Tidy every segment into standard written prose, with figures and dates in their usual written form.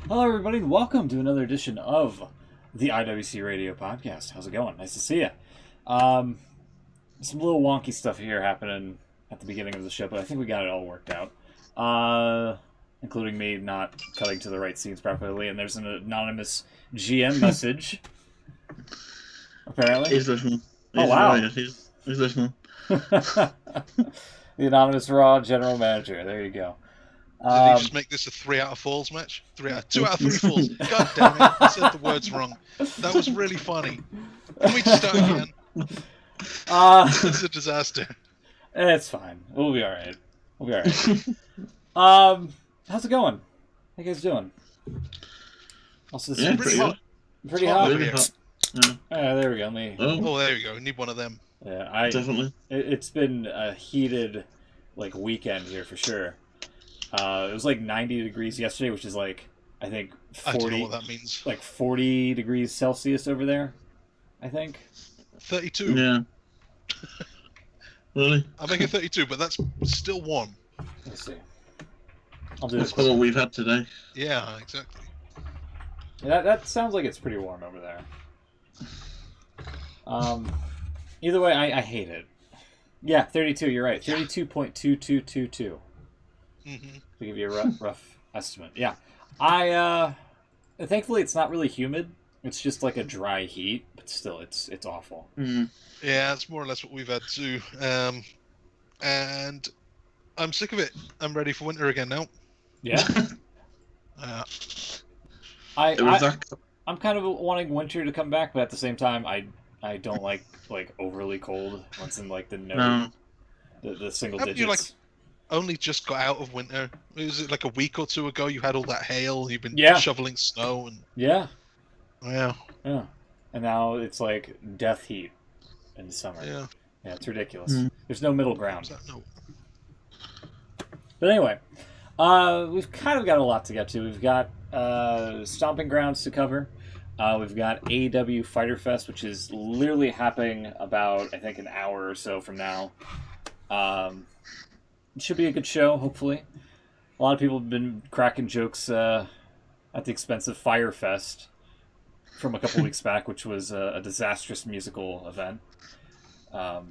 Hello, everybody, and welcome to another edition of the IWC Radio podcast. How's it going? Nice to see you. Some little wonky stuff here happening at the beginning of the show, but I think we got it all worked out. Including me not cutting to the right scenes properly, and there's an anonymous GM message. Apparently. He's listening. Oh, wow. He's listening. The anonymous Raw general manager. There you go. Did he just make this a 3 out of falls match? 2 out of 3 falls. God damn it! I said the words wrong. That was really funny. Can we just start again? This is a disaster. It's fine. We'll be all right. How's it going? How you guys doing? Also, this is pretty hot. Pretty hot. Really hot. Yeah. There we go. Oh, there we go. We need one of them. Yeah, Definitely. It's been a heated, weekend here for sure. It was 90 degrees yesterday, which is I think 40. I don't know what that means. 40 degrees Celsius over there, I think. 32. Yeah. Really? I make it 32, but that's still warm. Let's see. I'll do That's this. what we've had today. Yeah, exactly. That sounds like it's pretty warm over there. Either way, I hate it. Yeah, 32. You're right. 32.2222. Mm-hmm. To give you a rough estimate. Yeah. Thankfully it's not really humid. It's just a dry heat, but still it's awful. Mm. Yeah, that's more or less what we've had too. And I'm sick of it. I'm ready for winter again now. Yeah. I'm kind of wanting winter to come back, but at the same time I don't like overly cold once in the single Haven't digits. you only just got out of winter? Was it a week or two ago? You had all that hail. You've been shoveling snow and yeah. Yeah. And now it's death heat in the summer. Yeah. Yeah, it's ridiculous. There's no middle ground. No. But anyway, we've kind of got a lot to get to. We've got Stomping Grounds to cover. We've got AEW Fyter Fest, which is literally happening about, I think, an hour or so from now. It should be a good show, hopefully. A lot of people have been cracking jokes at the expense of Fyre Fest from a couple weeks back, which was a disastrous musical event. So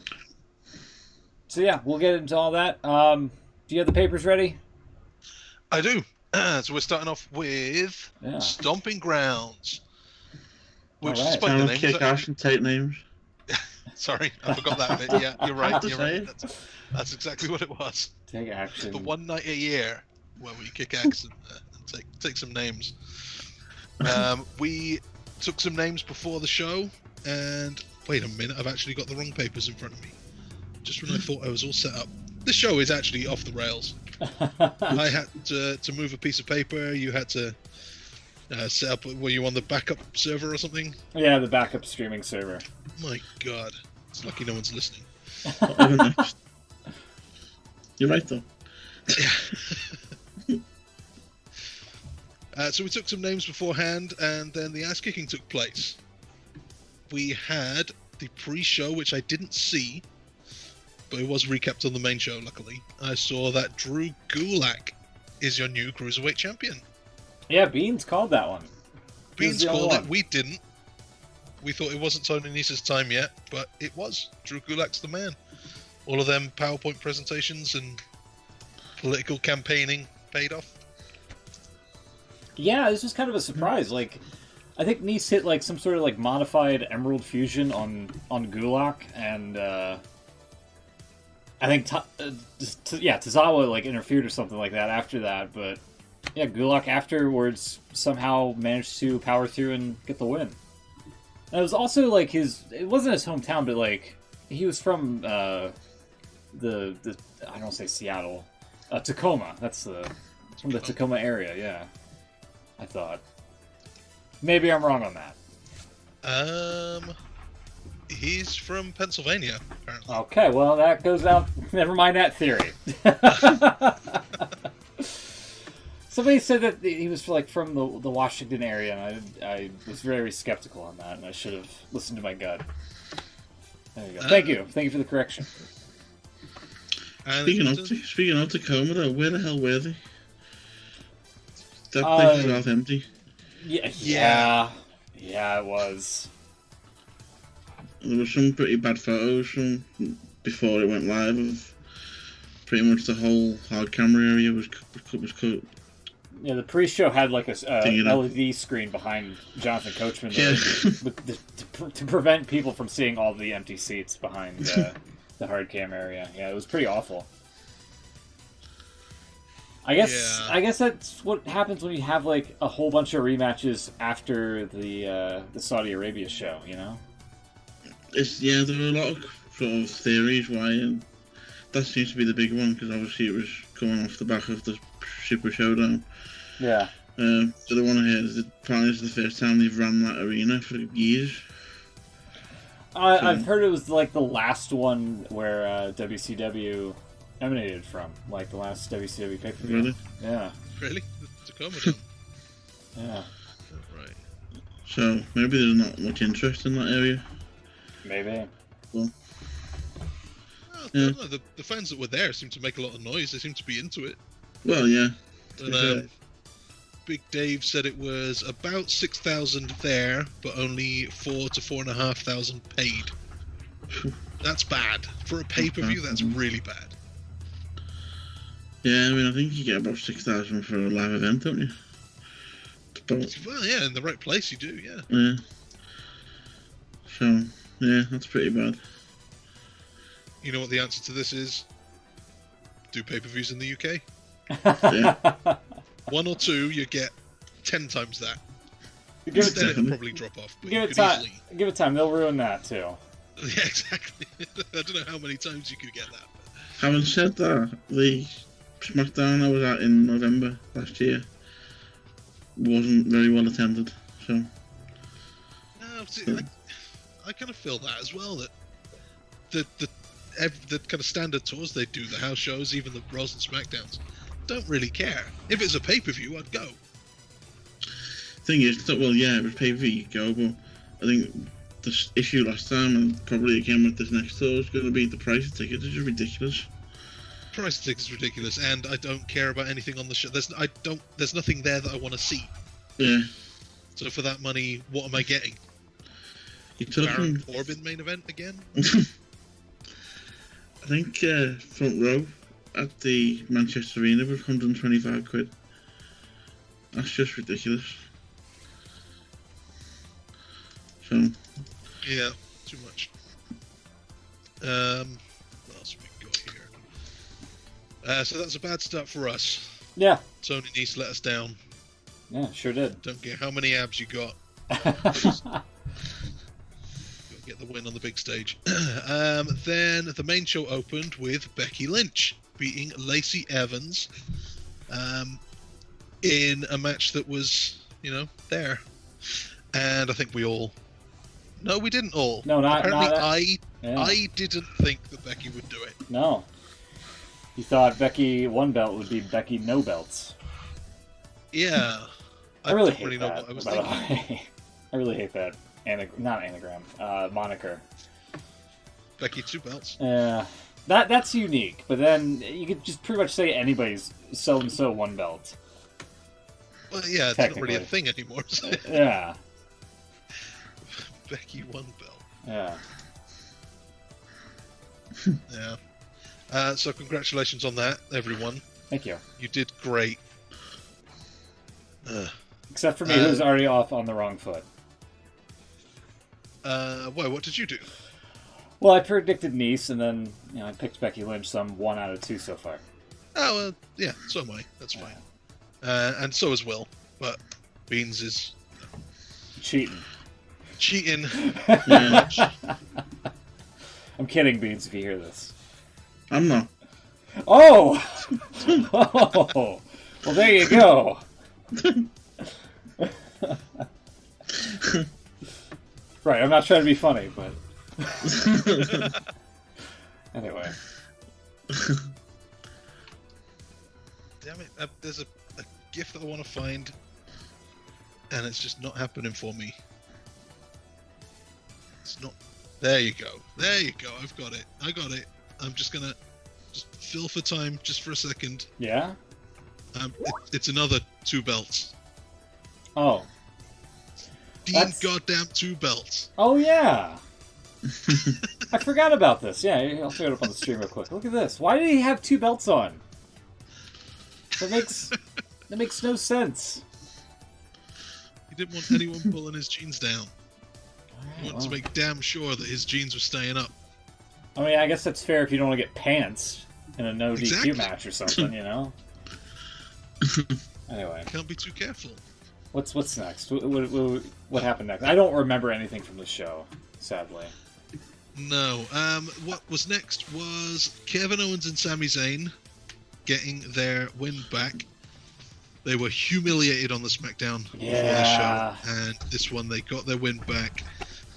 yeah, we'll get into all that. Do you have the papers ready? I do. So we're starting off with Stomping Grounds. Which, all right. despite the Kick ass and take names. Sorry, I forgot that bit. Yeah, you're right. You're right. That's exactly what it was. Take action. The one night a year where we kick axe and take some names. We took some names before the show, and wait a minute, I've actually got the wrong papers in front of me. Just when I thought I was all set up. This show is actually off the rails. I had to move a piece of paper. You had to set up. Were you on the backup server or something? Yeah, the backup streaming server. My God, it's lucky no one's listening. You're right though. So we took some names beforehand, and then the ass kicking took place. We had the pre-show, which I didn't see, but it was recapped on the main show. Luckily, I saw that Drew Gulak is your new cruiserweight champion. Yeah, Beans called that one. Beans called it. We didn't. We thought it wasn't Tony Nese's time yet, but it was. Drew Gulak's the man. All of them PowerPoint presentations and political campaigning paid off. Yeah, this was kind of a surprise. I think Nese hit some sort of modified Emerald Fusion on Gulak, and I think Tozawa interfered or something like that after that. But yeah, Gulak afterwards somehow managed to power through and get the win. And it was also it wasn't his hometown, but he was from the I don't want to say Seattle, Tacoma. That's from the Tacoma area. Yeah, I thought. Maybe I'm wrong on that. He's from Pennsylvania, apparently. Okay, well that goes out. Never mind that theory. Somebody said that he was from the Washington area, and I was very skeptical on that, and I should have listened to my gut. There you go. Thank you for the correction. Speaking of Tacoma, though, where the hell were they? That place was half empty. Yeah, it was. There were some pretty bad photos from before it went live of pretty much the whole hard camera area was cut. Yeah, the pre-show had like a LED screen behind Jonathan Coachman to prevent people from seeing all the empty seats behind the hard cam area. Yeah, it was pretty awful. I guess that's what happens when you have like a whole bunch of rematches after the Saudi Arabia show. You know. There were a lot of sort of theories why, and that seems to be the big one because obviously it was coming off the back of the Super Showdown. Yeah. So the one I heard is that apparently this is the first time they've ran that arena for years. I've heard it was like the last one where WCW emanated from, like the last WCW pay-per-view. Really? Yeah. Really? Tacoma. Yeah. Right. So maybe there's not much interest in that area. Maybe. Well, yeah. No, the fans that were there seemed to make a lot of noise. They seemed to be into it. Well, yeah. And, Big Dave said it was about 6,000 there, but only 4,000 to 4,500 paid. That's bad. For a pay-per-view, that's really bad. Yeah, I mean, I think you get about 6,000 for a live event, don't you? Well, yeah, in the right place you do, yeah. Yeah. So, yeah, that's pretty bad. You know what the answer to this is? Do pay-per-views in the UK? Yeah. 1 or 2, you get 10 times that. Instead, it'll probably drop off. But give it time. They'll ruin that too. Yeah, exactly. I don't know how many times you could get that. But... Having said that, the SmackDown I was at in November last year wasn't very well attended. So. No, see, I kind of feel that as well. That the kind of standard tours they do, the house shows, even the Raws and SmackDowns, don't really care. If it's a pay-per-view, I'd go. Thing is, well, yeah, it was pay-per-view, you go, but I think the issue last time, and probably again with this next tour, is going to be the price of tickets. It's just ridiculous. Price of tickets is ridiculous, and I don't care about anything on the show. There's nothing there that I want to see. Yeah. So for that money, what am I getting? You're talking... Baron Corbin main event again? I think front row at the Manchester Arena was 125 quid. That's just ridiculous. So. Yeah, too much. What else have we got here? So that's a bad start for us. Yeah. Tony Nese let us down. Yeah, sure did. Don't care how many abs you got. Get the win on the big stage. Then the main show opened with Becky Lynch beating Lacey Evans in a match that was, there. And I think we all... No, we didn't all. No, Apparently not I didn't think that Becky would do it. No. You thought Becky one belt would be Becky no belts. Yeah. I really don't hate really that, know what I was by the thinking. way. I really hate that. Not anagram. Moniker. Becky 2 belts. Yeah. That's unique, but then you could just pretty much say anybody's so-and-so one belt. Well, yeah, it's not really a thing anymore. So. Yeah. Becky 1 belt. Yeah. Yeah. So congratulations on that, everyone. Thank you. You did great. Except for me, who's already off on the wrong foot. Why? What did you do? Well, I predicted Nice, and then I picked Becky Lynch. So I'm 1 out of 2 so far. Oh, yeah. So am I. That's fine. And so is Will. But Beans is cheating. Yeah. I'm kidding, Beans. If you hear this, I'm not. Oh. Oh. Well, there you go. Right, I'm not trying to be funny, but anyway. Damn it! There's a GIF that I want to find, and it's just not happening for me. It's not. There you go. There you go. I've got it. I got it. I'm just gonna fill for time just for a second. Yeah. It's another 2 belts. Oh. Dean goddamn 2 belts. Oh, yeah. I forgot about this. Yeah, I'll throw it up on the stream real quick. Look at this. Why did he have 2 belts on? That makes no sense. He didn't want anyone pulling his jeans down. He wanted to make damn sure that his jeans were staying up. I mean, I guess that's fair if you don't want to get pants in a no DQ match or something, you know? Anyway. Can't be too careful. What's next? What happened next? I don't remember anything from the show, sadly. No. What was next was Kevin Owens and Sami Zayn getting their win back. They were humiliated on the SmackDown before the show, and this one they got their win back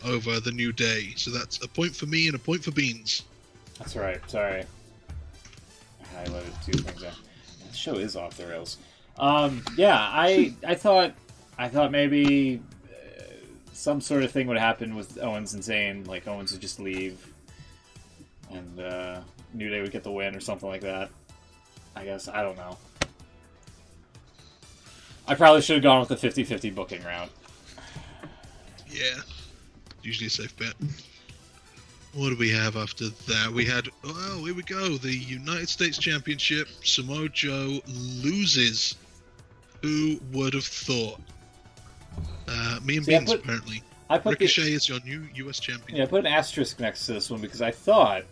over the New Day. So that's a point for me and a point for Beans. That's right. Sorry. I highlighted 2 things there. The show is off the rails. Yeah, I thought maybe some sort of thing would happen with Owens and Zayn, like Owens would just leave, and New Day would get the win or something like that. I guess, I don't know. I probably should have gone with the 50-50 booking route. Yeah, usually a safe bet. What do we have after that? We had, oh, here we go, the United States Championship. Samoa Joe loses. Who would have thought? Me and Beans, apparently. Ricochet is your new US champion. Yeah, I put an asterisk next to this one because I thought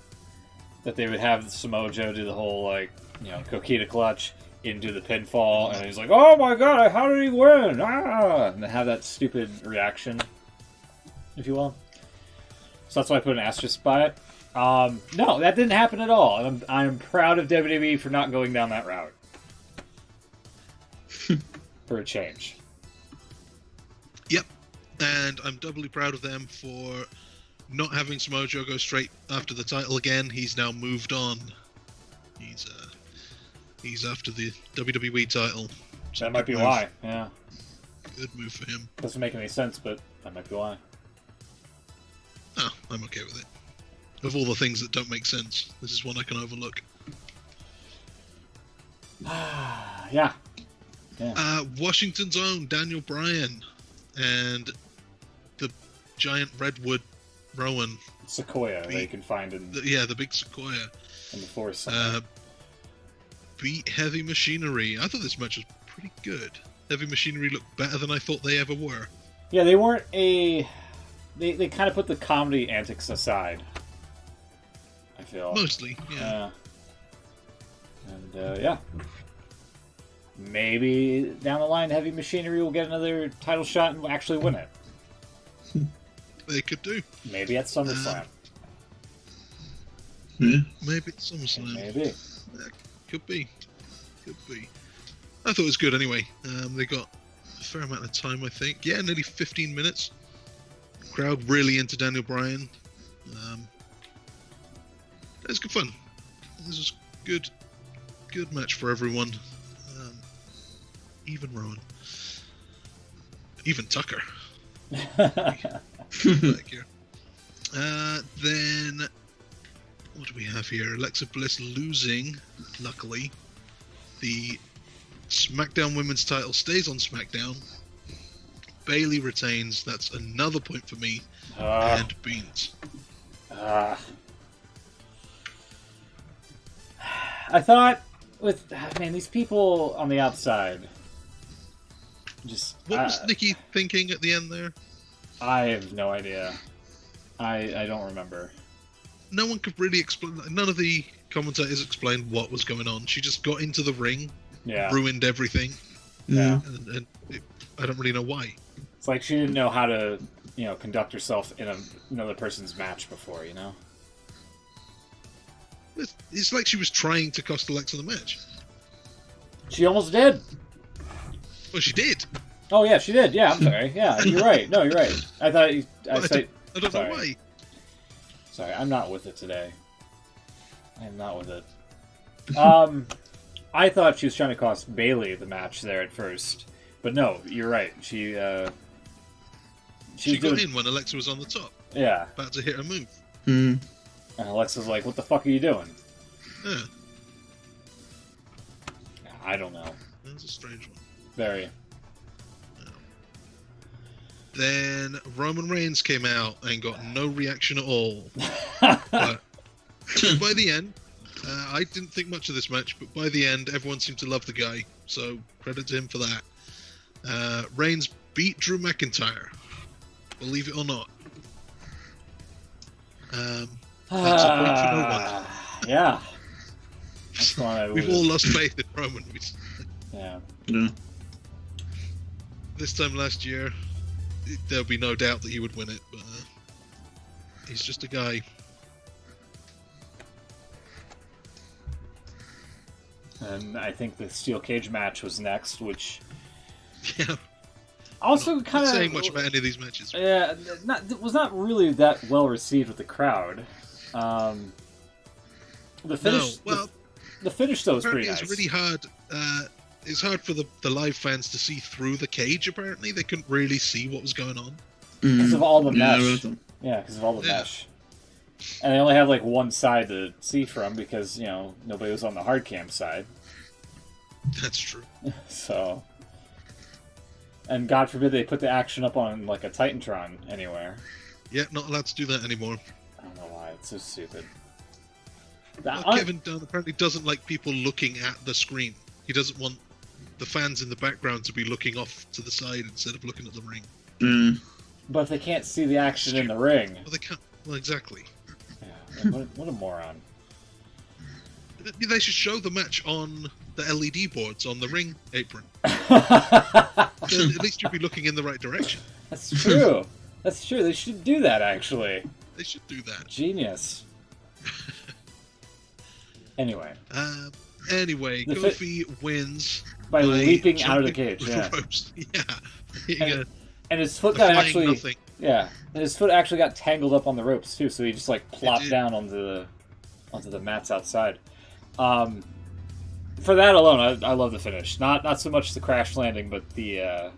that they would have Samoa Joe do the whole, like, you know, Coquina clutch into the pinfall, and he's like, oh my god, how did he win? Ah! And then have that stupid reaction, if you will. So that's why I put an asterisk by it. No, that didn't happen at all. And I'm proud of WWE for not going down that route. For a change. Yep. And I'm doubly proud of them for not having Samoa Joe go straight after the title again. He's now moved on. He's after the WWE title. That might be why, yeah. Good move for him. Doesn't make any sense, but that might be why. Oh, I'm okay with it. Of all the things that don't make sense, this is one I can overlook. Yeah. Washington's own Daniel Bryan and the giant redwood Rowan. Sequoia that you can find in... the big sequoia. In the forest. Beat Heavy Machinery. I thought this match was pretty good. Heavy Machinery looked better than I thought they ever were. Yeah, they weren't a... They kind of put the comedy antics aside, I feel. Mostly, yeah. And, yeah. Maybe down the line, Heavy Machinery will get another title shot and actually win it. They could do. Maybe at SummerSlam. Yeah. Maybe at SummerSlam. Maybe. Could be. I thought it was good anyway. They got a fair amount of time, I think. Yeah, nearly 15 minutes. Crowd really into Daniel Bryan. It was good fun. This was good match for everyone. Even Rowan. Even Tucker. Back here. Then what do we have here? Alexa Bliss losing, luckily. The SmackDown Women's title stays on SmackDown. Bayley retains. That's another point for me. And Beans. I thought with these people on the outside. What was Nikki thinking at the end there? I have no idea. I don't remember. No one could really explain. None of the commentators explained what was going on. She just got into the ring, ruined everything. Yeah, and I don't really know why. It's like she didn't know how to, conduct herself in another person's match before. It's like she was trying to cost Alexa the match. She almost did. Well, she did. Oh yeah, she did. Yeah, I'm sorry. Yeah, you're right. No, you're right. I thought I don't know why. Sorry, I'm not with it today. I am not with it. I thought she was trying to cost Bayley the match there at first, but no, you're right. She got in when Alexa was on the top. Yeah, about to hit her move. Mm. And Alexa's like, "What the fuck are you doing?" Yeah. I don't know. That's a strange one. Very. Then Roman Reigns came out and got no reaction at all. But by the end, I didn't think much of this match, but by the end, everyone seemed to love the guy. So credit to him for that. Reigns beat Drew McIntyre. Believe it or not. That's a point for no one. Yeah. That's one I We've all lost faith in Roman. Yeah. This time last year, there'll be no doubt that he would win it, but he's just a guy. And I think the steel cage match was next, which Yeah. also kind of Not saying much about any of these matches. Yeah, was not really that well received with the crowd. The finish, the finish though was pretty nice. It's really hard. It's hard for the live fans to see through the cage. Apparently, they couldn't really see what was going on because of all the mesh. Yeah, because of all the mesh. And they only have like one side to see from because nobody was on the hard cam side. That's true. So, and God forbid they put the action up on like a Titantron anywhere. Yeah, not allowed to do that anymore. I don't know why. It's so stupid. Kevin Dunn apparently doesn't like people looking at the screen. He doesn't want the fans in the background to be looking off to the side instead of looking at the ring. But if they can't see the action in the ring... Well, they can't. Well, exactly. Yeah, what a moron. They should show the match on the LED boards on the ring apron. Then at least you'll be looking in the right direction. That's true. That's true. They should do that, actually. They should do that. Genius. Anyway. Anyway, Kofi wins by leaping out of the cage. Yeah. And his foot got actually. Nothing. Yeah, and his foot actually got tangled up on the ropes too, so he just like plopped down onto the mats outside. For that alone, I love the finish. Not so much the crash landing, but the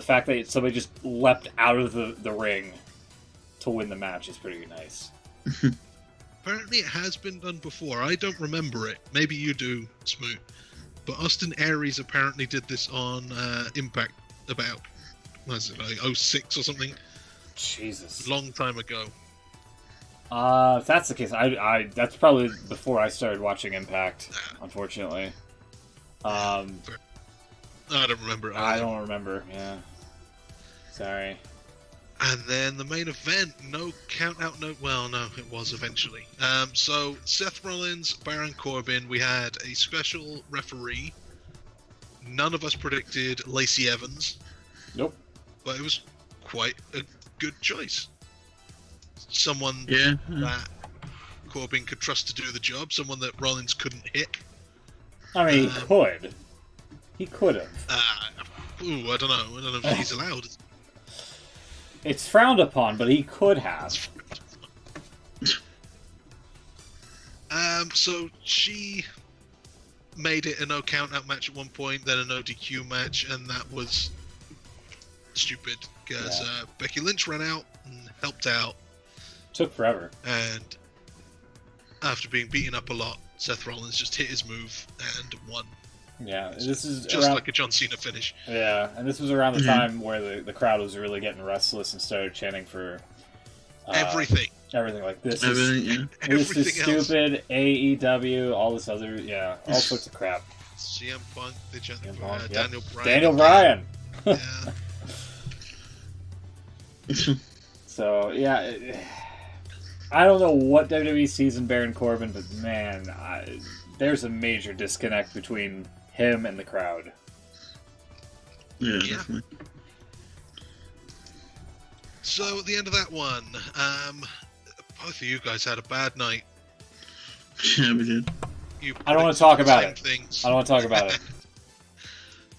fact that somebody just leapt out of the ring to win the match is pretty nice. Apparently it has been done before. I don't remember it. Maybe you do, Smoot. But Austin Aries apparently did this on Impact about, what is it, like 06 or something? Jesus. A long time ago. If that's the case, I that's probably before I started watching Impact, unfortunately. I don't remember it. I don't remember, yeah. Sorry. And then the main event, no count out, well, no, it was eventually. So Seth Rollins, Baron Corbin, we had a special referee. None of us predicted Lacey Evans. Nope. But it was quite a good choice. Someone that Corbin could trust to do the job, someone that Rollins couldn't hit. I mean, he could. He could have. I don't know. I don't know if he's allowed. It's frowned upon, but he could have. So she made it a no count out match at one point, then a no DQ match, and that was stupid because Becky Lynch ran out and helped out. Took forever. And after being beaten up a lot, Seth Rollins just hit his move and won. Yeah, this is just like a John Cena finish. Yeah, and this was around the time where the crowd was really getting restless and started chanting for everything. Everything like this. Everything, this is stupid. AEW, all this other, all sorts of crap. CM Punk, they chanted for Daniel Bryan. Daniel Bryan. Yeah. So I don't know what WWE sees in Baron Corbin, but man, there's a major disconnect between him and the crowd. Yeah, definitely. So at the end of that one, both of you guys had a bad night. Yeah, we did. I don't want to talk about it. I don't want to talk about it.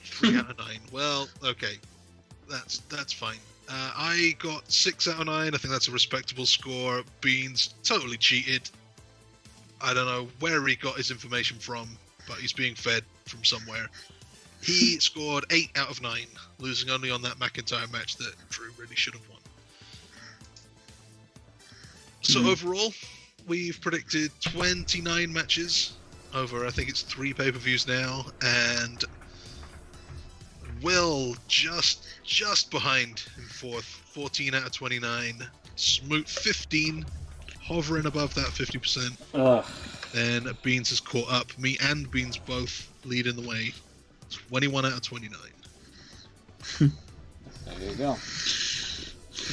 3 out of 9. Well, okay, that's fine. I got 6 out of 9. I think that's a respectable score. Beans totally cheated. I don't know where he got his information from, but he's being fed from somewhere. He scored 8 out of 9, losing only on that McIntyre match that Drew really should have won. So overall, we've predicted 29 matches over, I think it's 3 pay-per-views now, and Will just behind in fourth, 14 out of 29. Smoot 15, hovering above that 50%. Ugh. Then Beans has caught up. Me and Beans both leading the way. 21 out of 29. There you go.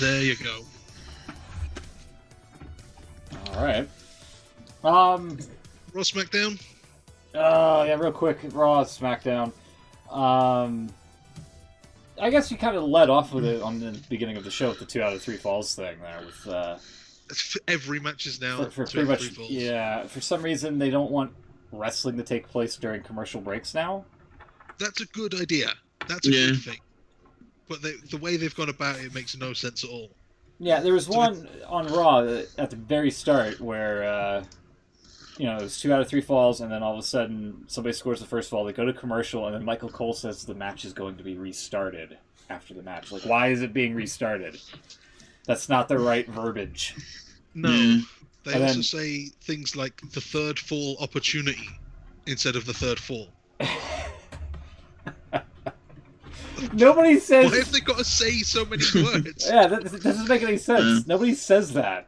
There you go. All right. Raw SmackDown? Yeah, real quick. Raw, SmackDown. I guess you kind of led off with it on the beginning of the show with the 2 out of 3 falls thing there. With every match is now for 2 out pretty of 3 much, falls. yeah. For some reason, they don't want wrestling to take place during commercial breaks now. That's a good idea. That's a good thing. But the way they've gone about it makes no sense at all. Yeah, there was one on Raw at the very start where, it was 2 out of 3 falls, and then all of a sudden somebody scores the first fall, they go to commercial, and then Michael Cole says the match is going to be restarted after the match. Like, why is it being restarted? That's not the right verbiage. No. They also say things like the third fall opportunity instead of the third fall. Nobody says... Why have they got to say so many words? Yeah, that doesn't make any sense. Nobody says that.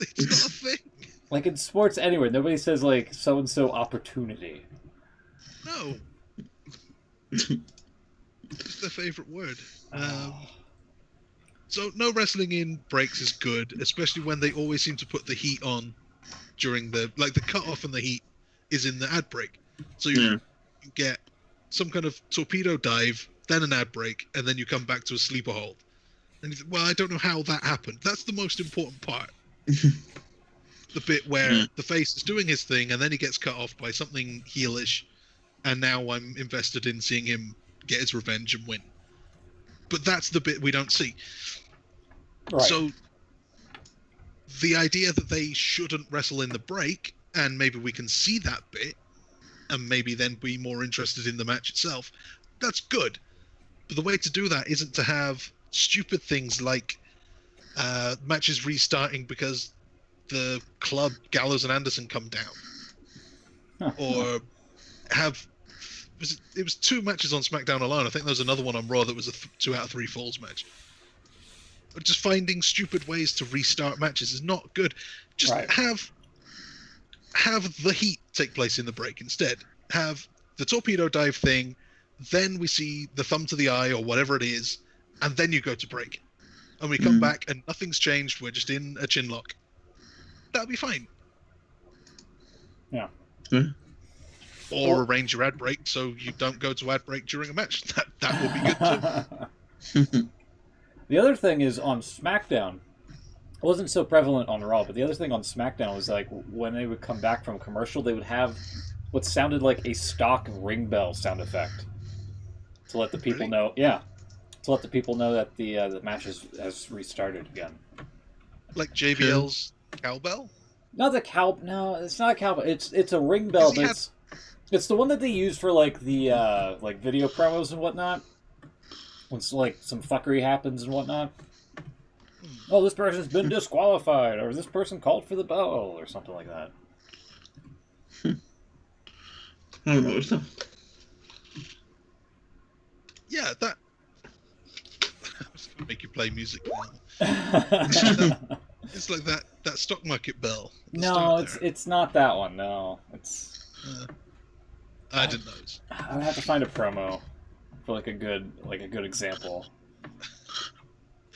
It's not a thing. Like in sports anywhere, nobody says like so-and-so opportunity. No. It's their favourite word. So no wrestling in breaks is good, especially when they always seem to put the heat on during the cut-off and the heat is in the ad break. So you get some kind of torpedo dive, then an ad break, and then you come back to a sleeper hold. And you think, well, I don't know how that happened. That's the most important part. The bit where the face is doing his thing, and then he gets cut off by something heelish, and now I'm invested in seeing him get his revenge and win. But that's the bit we don't see. Right. So the idea that they shouldn't wrestle in the break, and maybe we can see that bit, and maybe then be more interested in the match itself, that's good. But the way to do that isn't to have stupid things like matches restarting because the club Gallows and Anderson come down, or have it was 2 matches on SmackDown alone. I think there was another one on Raw that was a 2 out of 3 falls match. Just finding stupid ways to restart matches is not good. Just have the heat take place in the break instead. Have the torpedo dive thing, then we see the thumb to the eye or whatever it is, and then you go to break, and we come back and nothing's changed. We're just in a chin lock. That'll be fine. Yeah. Or arrange your ad break so you don't go to ad break during a match. That will be good too. The other thing is on SmackDown, it wasn't so prevalent on Raw, but the other thing on SmackDown was like when they would come back from commercial, they would have what sounded like a stock ring bell sound effect to let the people know. Yeah, to let the people know that the match has restarted again. Like JBL's cowbell? Not the cow. No, it's not a cowbell. It's a ring bell, but it's the one that they use for like the like video promos and whatnot. When like some fuckery happens and whatnot. Oh, this person's been disqualified, or this person called for the bell, or something like that. I don't know stuff. Yeah, that. I was gonna make you play music now. It's like that stock market bell. No, it's not that one. No, it's. I didn't know. I would have to find a promo for like a good example.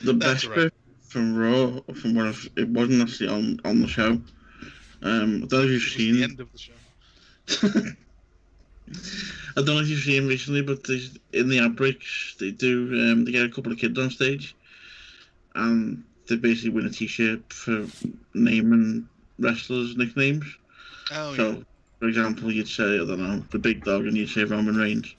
The best bit from Raw, from what it wasn't actually on the show. I don't know if you've seen the end of the show. I don't know if you've seen recently, but in the ad breaks they do they get a couple of kids on stage, and they basically win a T-shirt for naming wrestlers' nicknames. Oh, so, yeah. For example, you'd say, I don't know, the Big Dog, and you'd say Roman Reigns.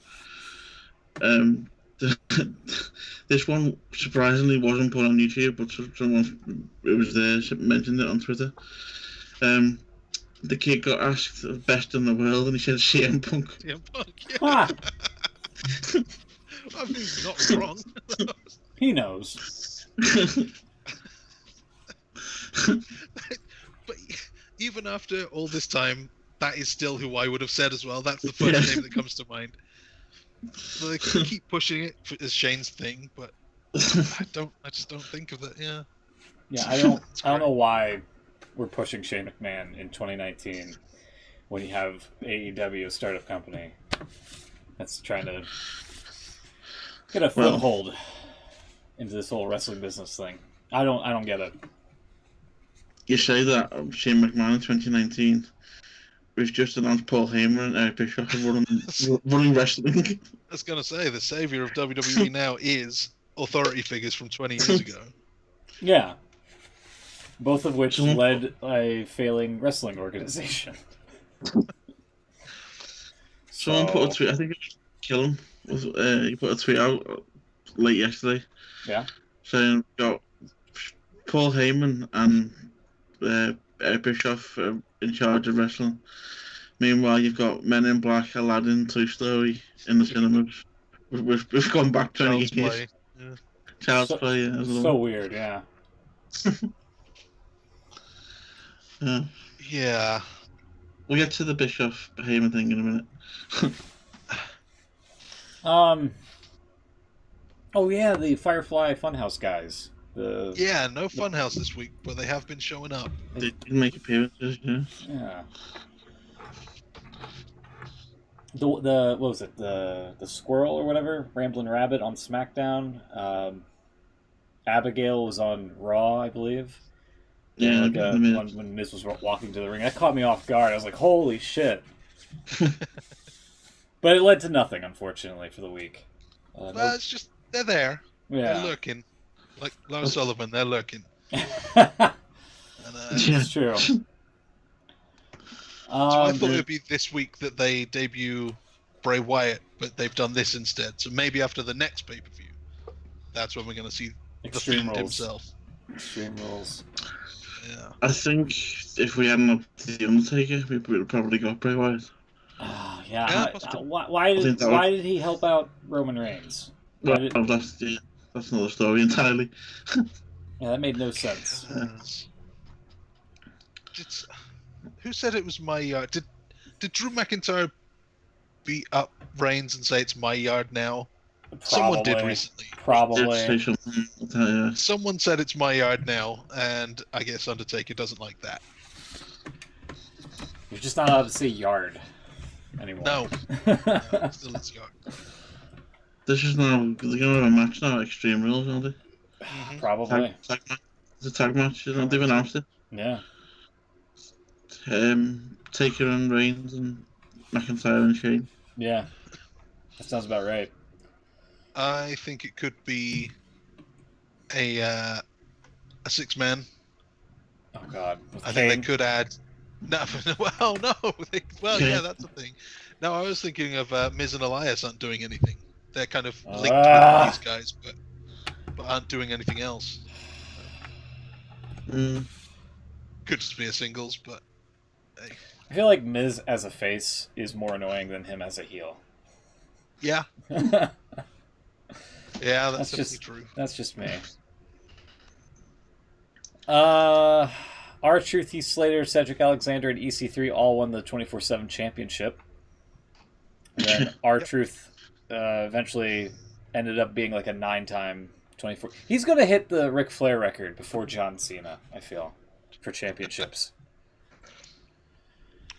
This one surprisingly wasn't put on YouTube, but someone who was there mentioned it on Twitter. The kid got asked best in the world, and he said CM Punk. CM Punk, yeah. I mean, he's not wrong. He knows. But even after all this time, that is still who I would have said as well. That's the first name that comes to mind. They keep pushing it as Shane's thing, but I just don't think of it. Yeah. Yeah, I don't know why we're pushing Shane McMahon in 2019 when you have AEW, a startup company that's trying to get a foothold into this whole wrestling business thing. I don't get it. You say that Shane McMahon in 2019. We've just announced Paul Heyman and Eric Bischoff running wrestling. I was gonna say the savior of WWE now is authority figures from 20 years ago. Yeah. Both of which led a failing wrestling organization. Someone put a tweet, I think it was Killen, he put a tweet out late yesterday. Yeah. Saying got Paul Heyman and Eric Bischoff in charge of wrestling. Meanwhile, you've got Men in Black, Aladdin, Toy Story in the cinemas. We've gone back 20 Child's years. Play. Yeah. Child's Play, yeah. So weird, yeah. Yeah. We'll get to the Bischoff Heyman thing in a minute. Oh yeah, the Firefly Funhouse guys. Yeah, no Funhouse this week, but they have been showing up. They did make appearances, yeah. Yeah. The what was it? The squirrel or whatever, Ramblin' Rabbit on SmackDown. Abigail was on Raw, I believe. Yeah, when Miz was walking to the ring, that caught me off guard. I was like, "Holy shit!" But it led to nothing, unfortunately, for the week. Well, it's just they're there. Yeah. They're lurking, like Lars Sullivan. They're lurking. It's true. So I thought it would be this week that they debut Bray Wyatt, but they've done this instead. So maybe after the next pay-per-view, that's when we're going to see Extreme the Fiend Rules. himself. Extreme Rules. Yeah. I think if we hadn't up The Undertaker, we would have probably got Bray Wyatt. Yeah. Why did he help out Roman Reigns? Well, that's another story entirely. Yeah, that made no sense. Who said it was my yard? Did Drew McIntyre beat up Reigns and say it's my yard now? Someone did recently. Probably. Someone said it's my yard now, and I guess Undertaker doesn't like that. You're just not allowed to say yard anymore. No. Still it's yard. This is now, they're going to have a match now, Extreme Rules, aren't they? Probably. It's a tag match, you know, they've announced it. Yeah. Taker and Reigns and McIntyre and Shane. Yeah. That sounds about right. I think it could be a 6-man. Oh God! I think they could add. No, well, no. Yeah, that's the thing. No, I was thinking of Miz and Elias aren't doing anything. They're kind of linked with these guys, but aren't doing anything else. Could just be a singles, but hey. I feel like Miz as a face is more annoying than him as a heel. Yeah. Yeah, that's just true. That's just me. R-Truth, Heath Slater, Cedric Alexander, and EC3 all won the 24/7 championship. And then R-Truth eventually ended up being like a 9-time 24. He's going to hit the Ric Flair record before John Cena, I feel, for championships.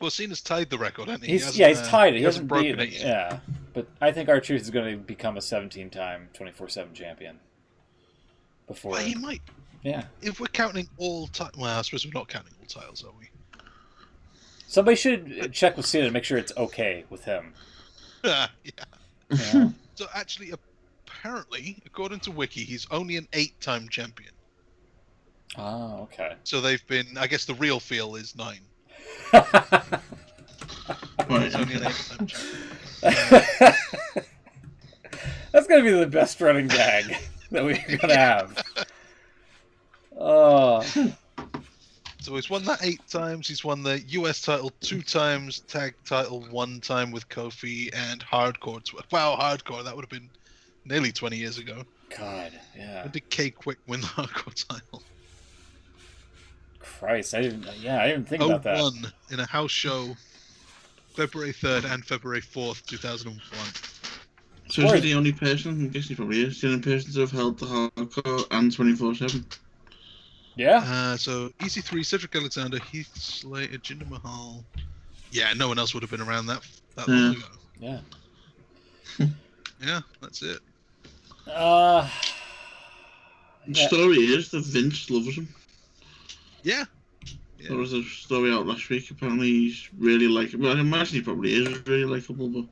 Well, Cena's tied the record, hasn't he? He's tied it. He hasn't broken it. Yeah, but I think R-Truth is going to become a 17-time 24/7 champion. Before he might. Yeah. If we're counting all well, I suppose we're not counting all titles, are we? Somebody should check with Cena to make sure it's okay with him. Yeah. So actually, apparently, according to Wiki, he's only an 8-time champion. Oh, okay. So they've been. I guess the real feel is 9. He's only an 8-time champion. That's gonna be the best running gag that we're gonna have. Oh. So he's won that 8 times. He's won the US title 2 times, tag title 1 time with Kofi, and hardcore. Wow, hardcore! That would have been nearly 20 years ago. God, yeah. When did K-Quick win the hardcore title? Christ, I didn't think about that. 01 in a house show, February 3rd and February 4th, 2001. So is he the only person? I guess he probably is the only person to have held the hardcore and 24/7. Yeah. So EC3, Cedric Alexander, Heath Slater, Jinder Mahal. Yeah, no one else would have been around that long ago. Yeah. Yeah, that's it. The story is that Vince loves him. Yeah. There was a story out last week. Apparently, he's really likable. Well, I imagine he probably is really likable, but.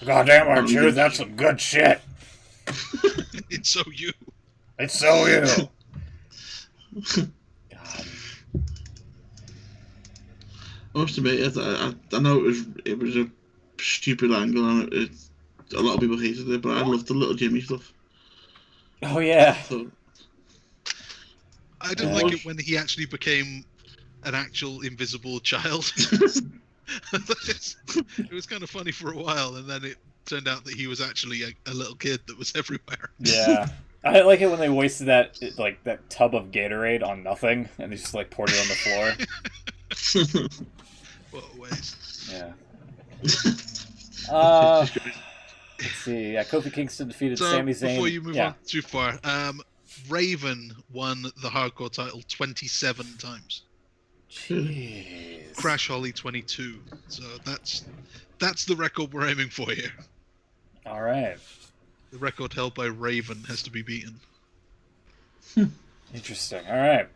Goddamn, R-Truth, that's some good shit. It's so you. It's so you. God. I must admit, I know it was a stupid angle, and a lot of people hated it, but I loved the little Jimmy stuff. Oh yeah. So, I didn't like it when he actually became an actual invisible child. It was kind of funny for a while, and then it turned out that he was actually a little kid that was everywhere. Yeah. I like it when they wasted that tub of Gatorade on nothing, and they just poured it on the floor. What a waste. Yeah. Let's see. Yeah, Kofi Kingston defeated Sami Zayn. Before you move on too far, Raven won the hardcore title 27 times. Jeez. Crash Holly 22. So that's the record we're aiming for here. All right. The record held by Raven has to be beaten. Interesting. All right.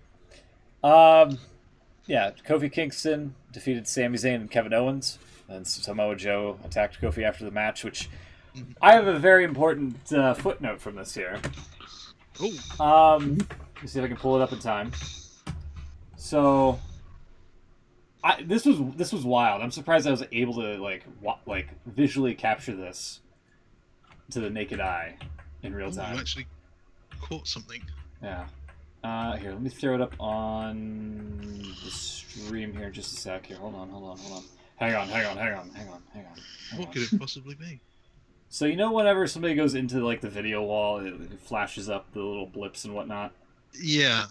Yeah, Kofi Kingston defeated Sami Zayn and Kevin Owens, and Samoa Joe attacked Kofi after the match, which I have a very important footnote from this here. Oh. Let me see if I can pull it up in time. So, this was wild. I'm surprised I was able to visually capture this to the naked eye in real time. You actually caught something. Yeah. Here, let me throw it up on the stream here in just a sec. Here, hold on. Hang on. What could it possibly be? So whenever somebody goes into the video wall, it flashes up the little blips and whatnot. Yeah.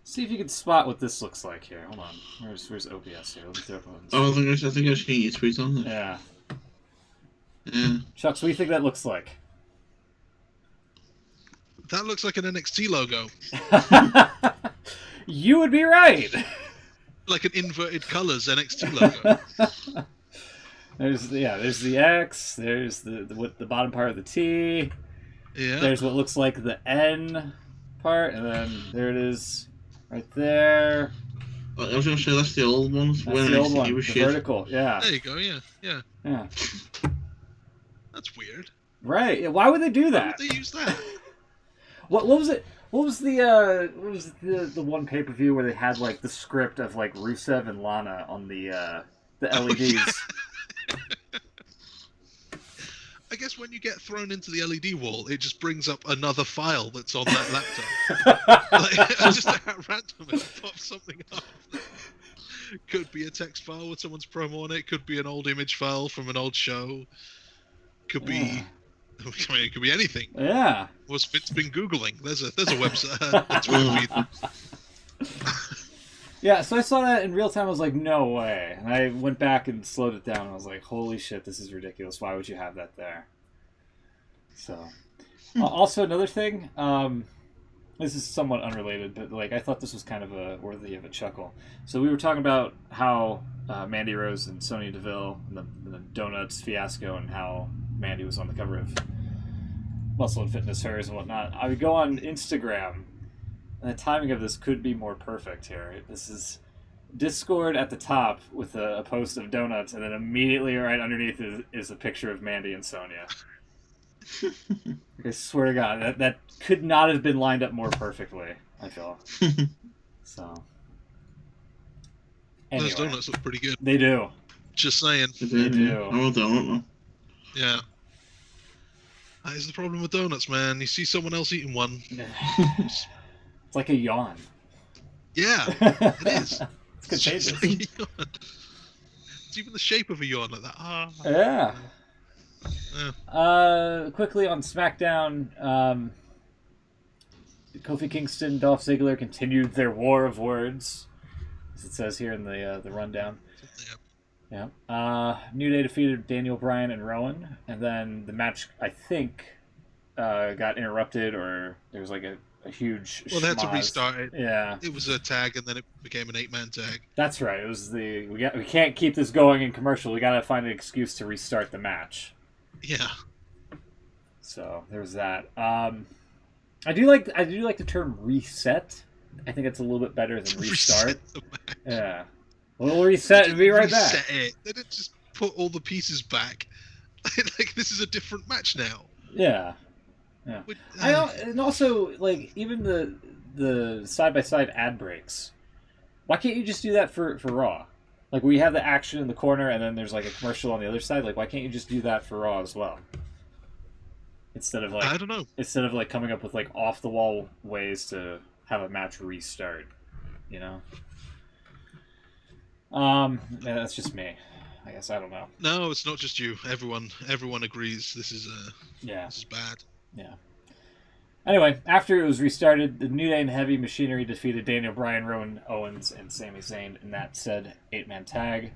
See if you can spot what this looks like here. Hold on. Where's OBS here? Let me throw it on. Oh, I think I've seen your tweet on that. Yeah. Yeah. Chucks, what do you think that looks like? That looks like an NXT logo. You would be right. Like an inverted colors NXT logo. There's the X. There's the bottom part of the T. Yeah. There's what looks like the N part, and then there it is, right there. I was going to say that's the old one. That's the old one. The vertical. Yeah. There you go. Yeah. Yeah. That's weird. Right. Yeah, why would they do that? Why would they use that? What was it? What was the one pay-per-view where they had the script of Rusev and Lana on the LEDs? Yeah. I guess when you get thrown into the LED wall, it just brings up another file that's on that laptop. Just at random, it pops something up. Could be a text file with someone's promo on it. Could be an old image file from an old show. Could be. I mean, it could be anything. Yeah. What's Vince been googling? There's a website. A Twitter feed. Yeah, so I saw that in real time. I was like, no way. And I went back and slowed it down. And I was like, holy shit, this is ridiculous. Why would you have that there? So, also another thing. This is somewhat unrelated, but I thought this was kind of worthy of a chuckle. So we were talking about how Mandy Rose and Sonya Deville and the donuts fiasco, and how Mandy was on the cover of Muscle and Fitness Hers and whatnot. I would go on Instagram, and the timing of this could be more perfect here. This is Discord at the top with a post of donuts, and then immediately right underneath is a picture of Mandy and Sonya. I swear to God, that could not have been lined up more perfectly, I feel. So. Anyway. Those donuts look pretty good. They do. Just saying. They do. I want donut. Yeah. That is the problem with donuts, man. You see someone else eating one. It's like a yawn. Yeah, it is. It's contagious. It's like a yawn. It's even the shape of a yawn like that. Yeah. Yeah. Quickly on SmackDown, Kofi Kingston, Dolph Ziggler continued their war of words, as it says here in the rundown. Yeah. New Day defeated Daniel Bryan and Rowan, and then the match, I think, got interrupted, or there was like a huge Well, they had to schmoz. restart it. Yeah. It was a tag, and then it became an 8-man tag. That's right. It was we can't keep this going in commercial. We gotta find an excuse to restart the match. Yeah. So there was that. I do like the term reset. I think it's a little bit better than restart. Reset the match. Yeah. We'll reset and be right back. Reset it. They didn't just put all the pieces back. Like, this is a different match now. Yeah. Yeah. And also, like, even the side-by-side ad breaks. Why can't you just do that for Raw? Like, we have the action in the corner, and then there's, like, a commercial on the other side. Like, why can't you just do that for Raw as well? Instead of, like... I don't know. Instead of, like, coming up with, like, off-the-wall ways to have a match restart. You know? Yeah, that's just me. I guess, I don't know. No, it's not just you. Everyone agrees this is this is bad. Yeah. Anyway, after it was restarted, the New Day and Heavy Machinery defeated Daniel Bryan, Rowan Owens, and Sami Zayn in that said 8-man tag.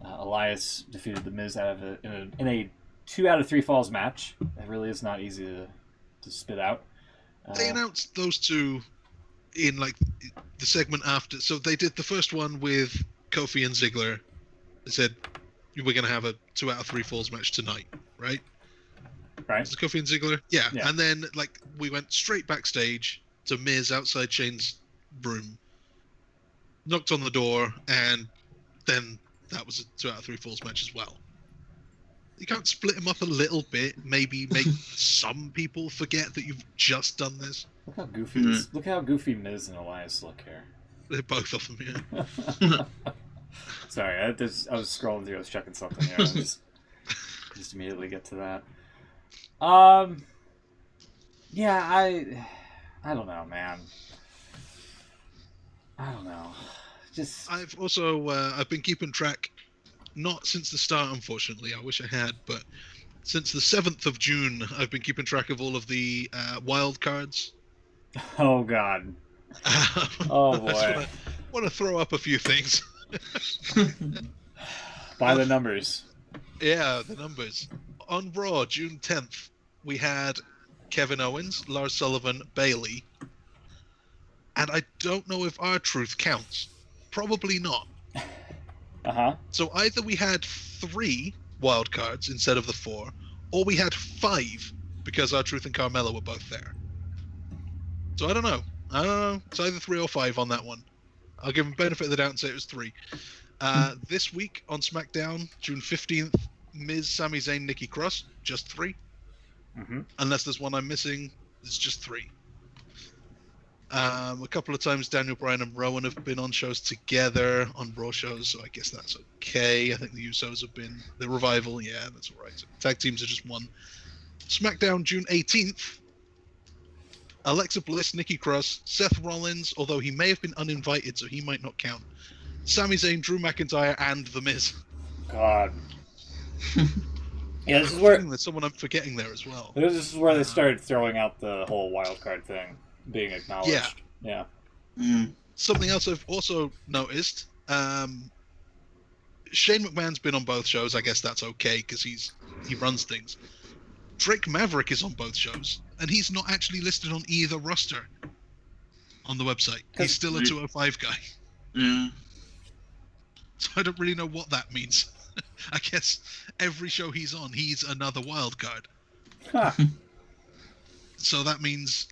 Elias defeated The Miz in a 2 out of 3 falls match. That really is not easy to spit out. They announced those two in like the segment after. So they did the first one with Kofi and Ziggler. They said we're going to have a 2 out of 3 falls match tonight, right? Right. Was it Kofi and Ziggler? Yeah. Yeah. And then like we went straight backstage to Miz outside Shane's room, knocked on the door, and then that was a 2 out of 3 falls match as well. You can't split them up a little bit, maybe make some people forget that you've just done this. Look how goofy Miz and Elias look here. They're both of them, yeah. Sorry, I was scrolling through. I was checking something here. I just immediately get to that. Yeah, I don't know, man. I don't know. I've also I've been keeping track, not since the start, unfortunately. I wish I had, but since the 7th of June, I've been keeping track of all of the wild cards. Oh God. Oh boy. I want to throw up a few things. By the numbers. Yeah, the numbers. On Raw, June 10th, we had Kevin Owens, Lars Sullivan, Bayley. And I don't know if R-Truth counts. Probably not. Uh-huh. So either we had 3 wild cards instead of the 4, or we had 5 because R-Truth and Carmella were both there. So I don't know. It's either 3 or 5 on that one. I'll give him benefit of the doubt and say it was 3. This week on SmackDown, June 15th, Miz, Sami Zayn, Nikki Cross, just 3. Mm-hmm. Unless there's one I'm missing, it's just 3. A couple of times Daniel Bryan and Rowan have been on shows together, on Raw shows, so I guess that's okay. I think the Usos have been... The Revival, yeah, that's alright. So tag teams are just 1. SmackDown, June 18th, Alexa Bliss, Nikki Cross, Seth Rollins, although he may have been uninvited, so he might not count. Sami Zayn, Drew McIntyre, and The Miz. God. Yeah, this is I'm where feeling there's someone I'm forgetting there as well. this is where they started throwing out the whole wild card thing being acknowledged. Yeah. Something else I've also noticed, Shane McMahon's been on both shows. I guess that's okay because he runs things. Drake Maverick is on both shows, and he's not actually listed on either roster on the website. He's still a 205 guy. Yeah. So I don't really know what that means. I guess every show he's on, he's another wild card. Huh. So that means,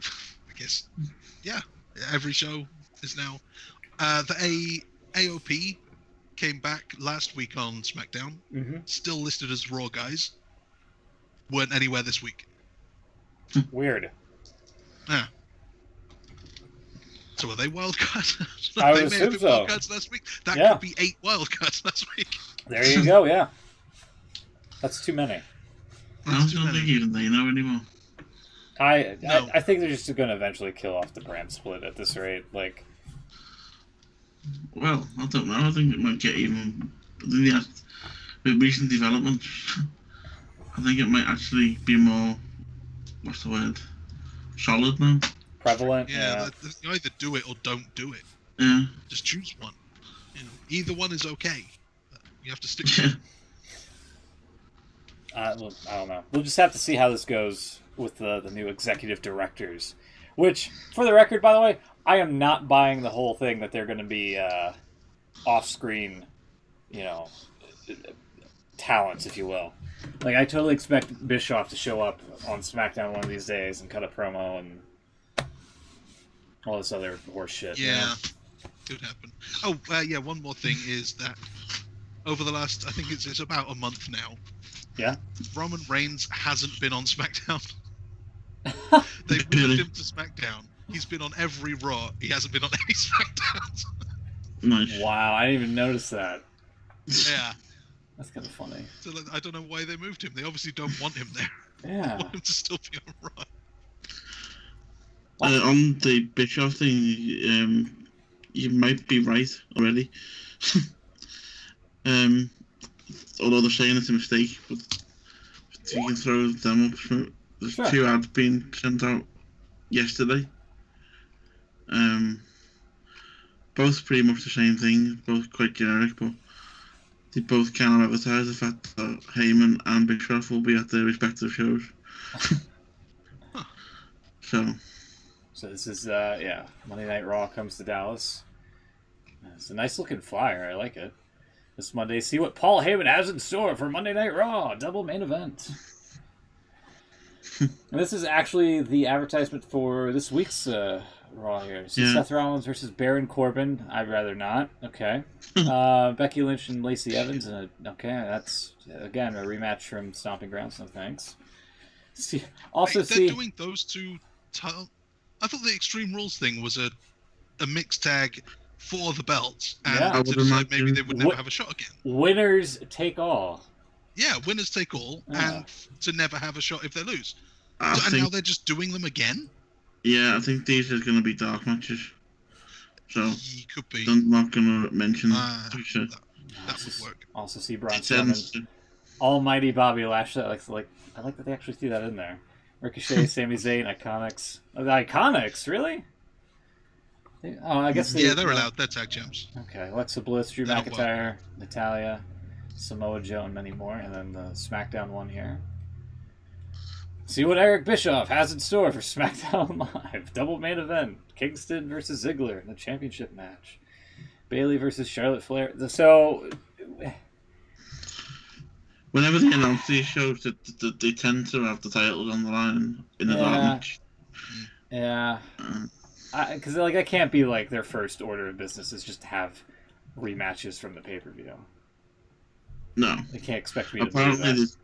I guess, yeah, every show is now. The AOP came back last week on SmackDown, still listed as Raw guys. Weren't anywhere this week. Weird. Yeah. So are they wildcards? I would They may have assume been so. wildcards last week. That Yeah. could be 8 wildcards last week. There you go, yeah. That's too many. I don't think even they know anymore. I think they're just going to eventually kill off the brand split at this rate. Like, Well, I don't know. I think it might get even... With recent developments, I think it might actually be more... What's the word? Solid now. prevalent. Yeah, you either do it or don't do it. Yeah. Just choose one. You know, either one is okay. You have to stick to it. Well, I don't know. We'll just have to see how this goes with the new executive directors. Which, for the record, by the way, I am not buying the whole thing that they're going to be off-screen, talents, if you will. Like, I totally expect Bischoff to show up on SmackDown one of these days and cut a promo and all this other horse shit. Yeah, could happen. Oh, yeah, one more thing is that over the last, I think it's about a month now, Yeah? Roman Reigns hasn't been on SmackDown. They've moved him to SmackDown. He's been on every Raw. He hasn't been on any SmackDowns. Nice. Wow, I didn't even notice that. Yeah. That's kind of funny. So I don't know why they moved him. They obviously don't want him there. Yeah. They want him to still be on Raw. On the Bischoff thing, you might be right already. Although they're saying it's a mistake, but you can throw them up. There's Sure. 2 ads being sent out yesterday. Both pretty much the same thing, both quite generic, but they both kind of advertise the fact that Heyman and Bischoff will be at their respective shows. So this is, Monday Night Raw comes to Dallas. It's a nice looking flyer. I like it. This Monday, see what Paul Heyman has in store for Monday Night Raw, double main event. And this is actually the advertisement for this week's Raw here. So Seth Rollins versus Baron Corbin. I'd rather not. Okay. Becky Lynch and Lacey Evans. Okay, that's, again, a rematch from Stomping Grounds. No thanks. They're doing those two... I thought the Extreme Rules thing was a mixed tag for the belts, and to decide maybe they would never have a shot again. Winners take all. Yeah, winners take all, and to never have a shot if they lose. Now they're just doing them again? Yeah, I think these are going to be dark matches. So, could be. I'm not going to mention that would work. Also see Braun Strowman. Almighty Bobby Lashley. I like that they actually threw that in there. Ricochet, Sami Zayn, Iconics. Oh, the Iconics, really? Oh, I guess they're allowed. They're tag champs. Okay, Alexa Bliss, Drew McIntyre, Natalya, Samoa Joe, and many more. And then the SmackDown one here. See what Eric Bischoff has in store for SmackDown Live. Double main event. Kingston versus Ziggler in the championship match. Bayley versus Charlotte Flair. So... Whenever they announce these shows, they tend to have the titles on the line in the dark match. Yeah. Because that can't be their first order of business is just to have rematches from the pay-per-view. No. They can't expect me to do Apparently, that.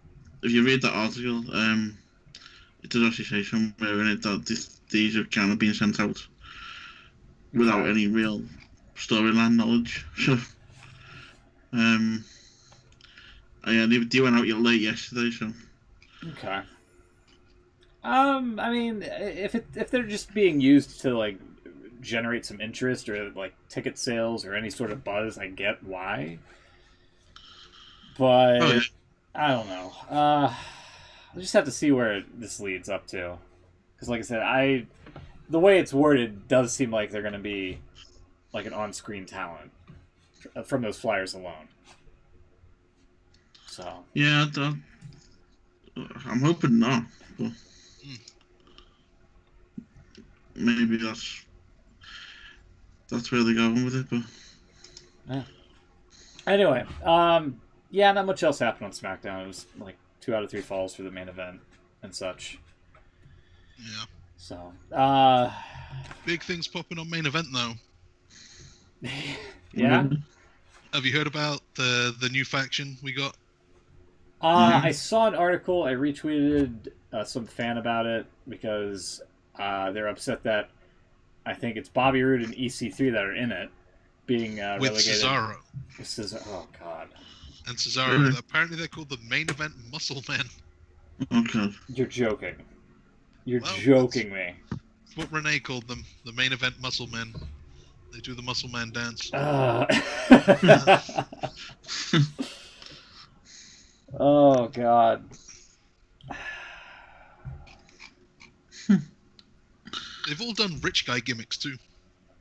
if you read the article, it does actually say somewhere in it that these are kind of being sent out without any real storyline knowledge. So, they went out late yesterday, so. Okay. I mean, if they're just being used to generate some interest or ticket sales or any sort of buzz, I get why. But I don't know. I just have to see where this leads up to, because like I said, the way it's worded does seem like they're going to be an on-screen talent from those flyers alone. So yeah, I'm hoping not. But maybe that's where they're going with it. But yeah. Anyway, not much else happened on SmackDown. It was 2 out of 3 falls for the main event and such. Yeah. So big things popping on main event though. Yeah. Have you heard about the new faction we got? I saw an article. I retweeted some fan about it because they're upset that I think it's Bobby Roode and EC3 that are in it, being with relegated. Cesaro. With Cesaro. Oh God. And Cesaro. Apparently, they're called the main event Muscle Men. okay. You're joking. You're joking me. That's what Renee called them. The main event Muscle Men. They do the Muscle Man dance. Oh God. They've all done rich guy gimmicks too.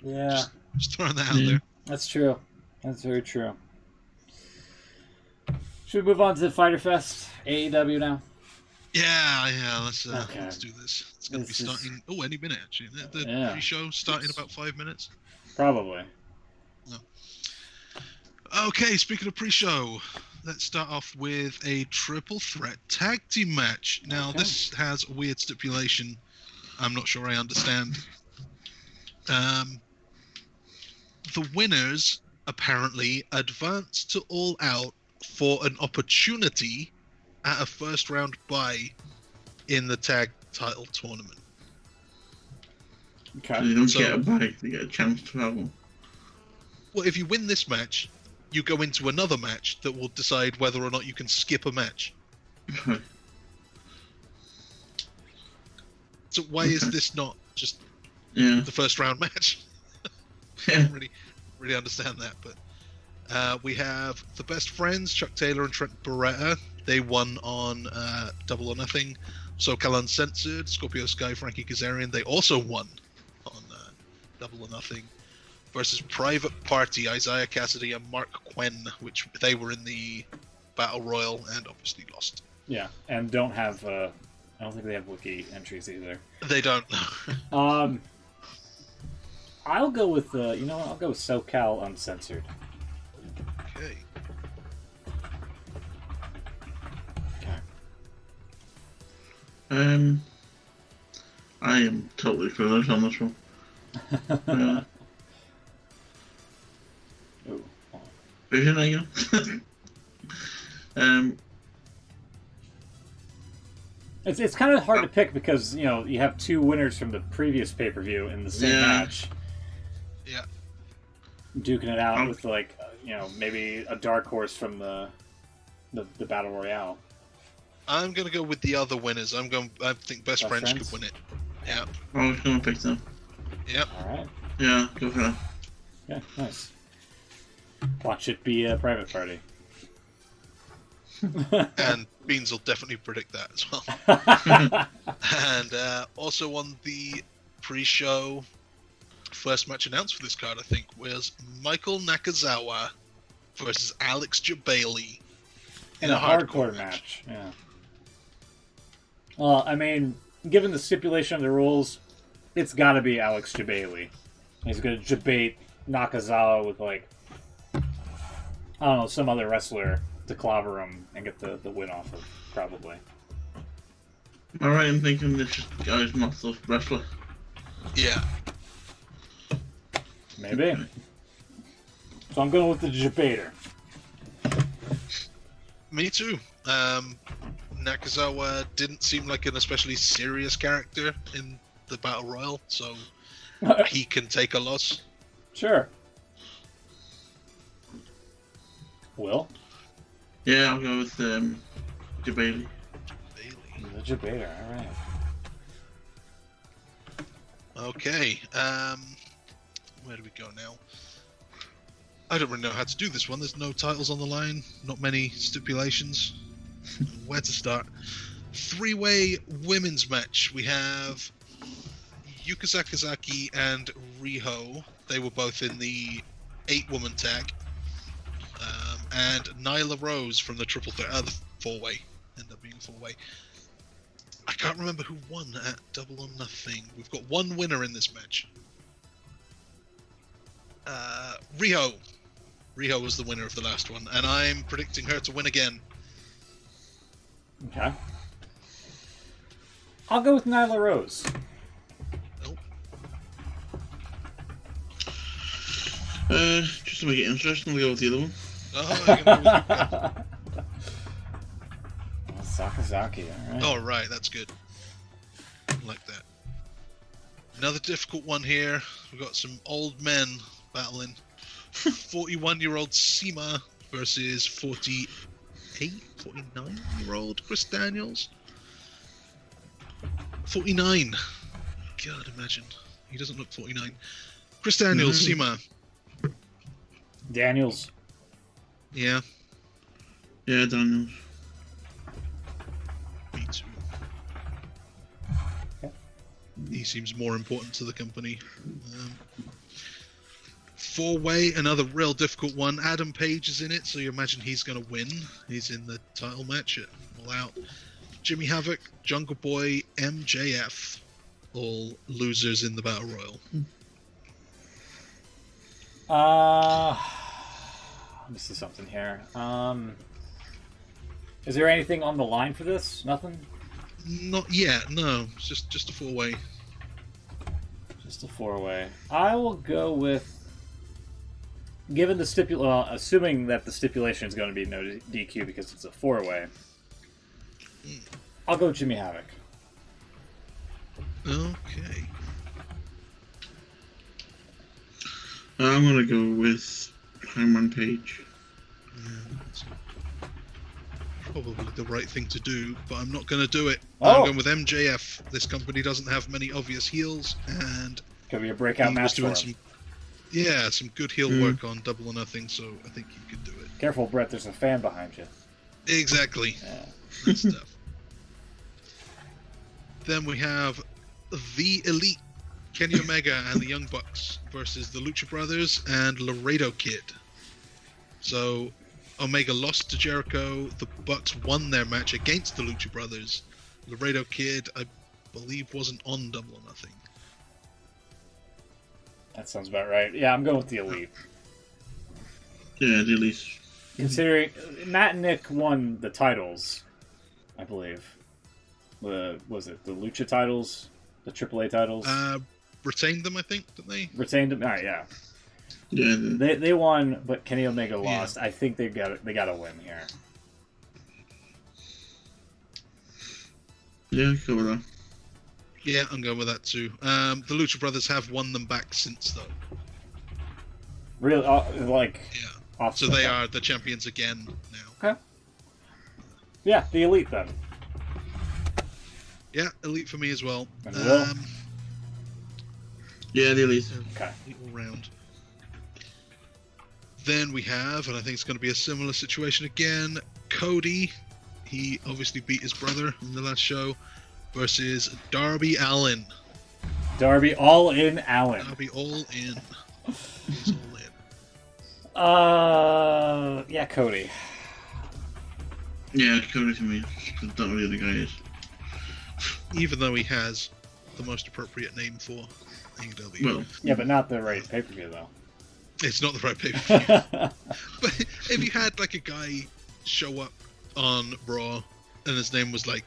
Yeah. Just throwing that out there. That's true. That's very true. Should we move on to the Fyter Fest AEW now? Yeah. Let's do this. It's going to be This is- starting. Oh, any minute actually. The Yeah. pre-show starting in about 5 minutes. Probably. Okay, speaking of pre-show, let's start off with a triple threat tag team match. Now, Okay. this has a weird stipulation. I'm not sure I understand. The winners apparently advance to All Out for an opportunity at a first round bye in the tag title tournament. So Okay. you don't So- get a bite, you get a chance to have one. Well, if you win this match, you go into another match that will decide whether or not you can skip a match. So why is this not just Yeah. the first round match? I Yeah. don't really understand that. But we have the best friends, Chuck Taylor and Trent Beretta. They won on Double or Nothing. SoCal Uncensored, Scorpio Sky, Frankie Kazarian. They also won on Double or Nothing. Versus Private Party, Isaiah Cassidy and Mark Quinn, which they were in the Battle Royal and obviously lost. Yeah, and don't have. I don't think they have wiki entries either. They don't. I'll go with you know what? I'll go with SoCal Uncensored. Okay. Okay. I am totally clueless on this one. Ooh. Who's your name? It's kind of hard to pick because you know you have two winners from the previous pay-per-view in the same Yeah. match, Yeah. duking it out with like you know maybe a dark horse from the battle royale. I'm gonna go with the other winners. I think Best Friends Friends? could win it. Yeah. I was going to pick them. Yep. All right. Yeah, go for that. Yeah. Nice. Watch it be a private party. And Beans will definitely predict that as well. And also on the pre-show, first match announced for this card, I think, was Michael Nakazawa versus Alex Jabali in a hardcore match. Yeah. Well, I mean, given the stipulation of the rules, it's got to be Alex Jabali. He's going to debate Nakazawa with like I don't know some other wrestler to clobber him and get the win off of probably. Alright, I'm thinking this guy's not the wrestler. Yeah. Maybe. So I'm going with the debater. Me too. Nakazawa didn't seem like an especially serious character in the Battle Royal, so he can take a loss. Sure. Will? Yeah, I'll go with Bailey. Bailey. The debater, alright. Okay. Where do we go now? I don't really know how to do this one. There's no titles on the line, not many stipulations. Where to start? Three-way women's match. We have Yuka Sakazaki and Riho. They were both in the 8-woman tag. And Nyla Rose from the triple threat, the 4-way. Ended up being a 4-way. I can't remember who won at Double or Nothing. We've got one winner in this match. Riho. Riho was the winner of the last one, and I'm predicting her to win again. Okay. I'll go with Nyla Rose. Oh, Just to make it interesting, we'll go with the other one. you're gonna Sakazaki, alright. oh, right, that's good. I like that. Another difficult one here. We've got some old men battling. 41-year-old Seema versus 49-year-old Chris Daniels. 49. God, imagine. He doesn't look 49. Chris Daniels, Seema. Daniels. Yeah, Yeah, Daniels. me too. He seems more important to the company. Four-way, another real difficult one. Adam Page is in it, so you imagine he's going to win. He's in the title match at All Out. Jimmy Havoc, Jungle Boy, MJF, all losers in the Battle Royal. Let me see something here. Is there anything on the line for this? Nothing? Not yet, no. It's just a four-way. Just a four-way. I will go with... Given the assuming that the stipulation is going to be no DQ because it's a four-way, I'll go Jimmy Havoc. Okay. I'm going to go with Hangman Page. Yeah, that's probably the right thing to do, but I'm not going to do it. Oh. I'm going with MJF. This company doesn't have many obvious heels, and Could be a breakout match for him. Some good heel work on Double or Nothing, so I think he could do it. Careful, Brett, there's a fan behind you. Exactly. Yeah. Good stuff. Then we have The Elite, Kenny Omega and the Young Bucks versus the Lucha Brothers and Laredo Kid. So Omega lost to Jericho, the Bucks won their match against the Lucha Brothers. Laredo Kid, I believe, wasn't on Double or Nothing. That sounds about right. Yeah, I'm going with the Elite. Yeah, the Elite. Considering Matt and Nick won the titles, I believe. Was it the Lucha titles? The AAA titles? Retained them, I think, didn't they? Retained them? Alright, yeah. Yeah. They won, but Kenny Omega lost. Yeah. I think they got a win here. Yeah, go with that. Yeah, I'm going with that too. The Lucha Brothers have won them back since, though. Really? Yeah. So they are the champions again now. Okay. Yeah, the Elite then. Yeah, Elite for me as well. Yeah, the Elite. Okay. All round. Then we have, and I think it's going to be a similar situation again, Cody. He obviously beat his brother in the last show. Versus Darby Allin. Darby All-In Allin. Darby All-In. He's all in. Yeah, Cody. Yeah, Cody to me. That's not really the guy is. Even though he has the most appropriate name for AEW. Well, yeah, but not the right pay-per-view, though. It's not the right pay-per-view. But if you had, like, a guy show up on Raw, and his name was, like,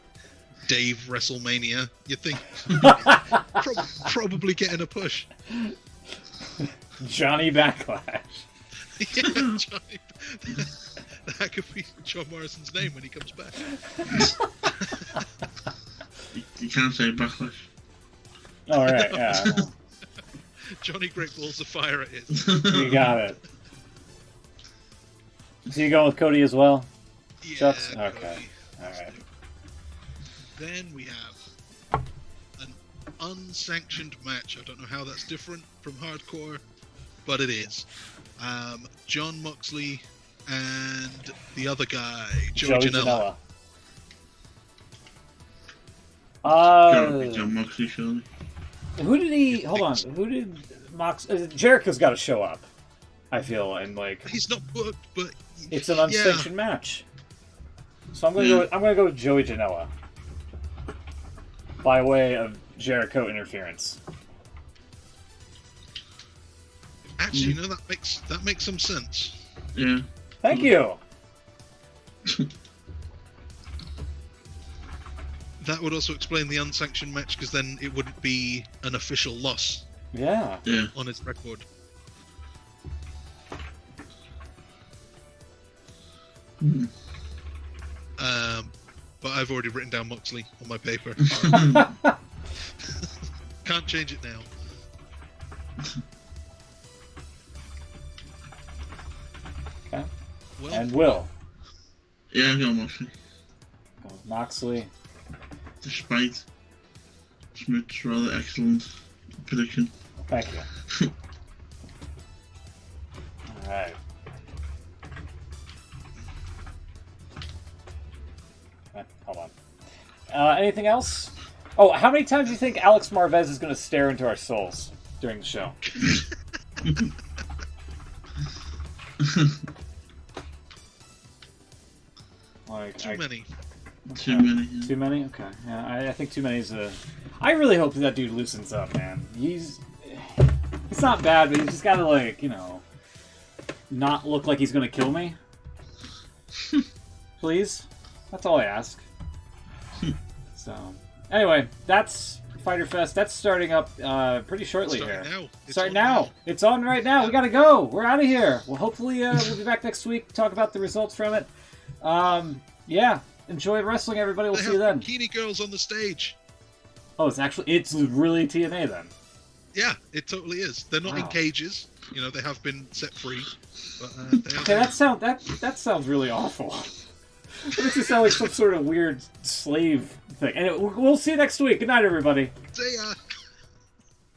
Dave WrestleMania, you think probably getting a push. Johnny Backlash. Yeah, Johnny. That could be John Morrison's name when he comes back. you can't say Backlash. All right, yeah. Johnny Great Balls of Fire it is. You got it. So you going with Cody as well? Yeah, Chucks? Cody. Okay. All right. Then we have an unsanctioned match. I don't know how that's different from hardcore, but it is. Jon Moxley and the other guy, Joey Janela. Gotta be Jon Moxley, surely. Who did he... Hold on. Who did Mox... Jericho's got to show up, I feel, and like... He's not booked, but... It's an unsanctioned match. So I'm gonna go with Joey Janela. By way of Jericho interference. Actually, no, that makes some sense. Yeah. Thank you. That would also explain the unsanctioned match, because then it wouldn't be an official loss. Yeah. On his record. Mm. But I've already written down Moxley on my paper. Can't change it now. Okay. Well, And Will. Yeah, I've got Moxley. Go with Moxley. Despite Smith's rather excellent prediction. Thank you. Alright. Hold on. Anything else? Oh, how many times do you think Alex Marvez is going to stare into our souls during the show? Like, Too many. Too many. Yeah. Too many? Okay. Yeah, I think too many is a... I really hope that dude loosens up, man. He's not bad, but he's just gotta, like, you know, not look like he's gonna kill me. Please? That's all I ask. So, anyway, that's Fyter Fest. That's starting up pretty shortly here. Starting now. It's on right now. We gotta go. We're out of here. Well, hopefully we'll be back next week to talk about the results from it. Yeah. Enjoy wrestling, everybody. We'll see you then. Bikini girls on the stage. Oh, it's really TNA then. Yeah, it totally is. They're not in Wow. cages. You know, they have been set free. But, Okay, that sounds really awful. It makes it sound like some sort of weird slave thing. Anyway, we'll see you next week. Good night, everybody. See ya.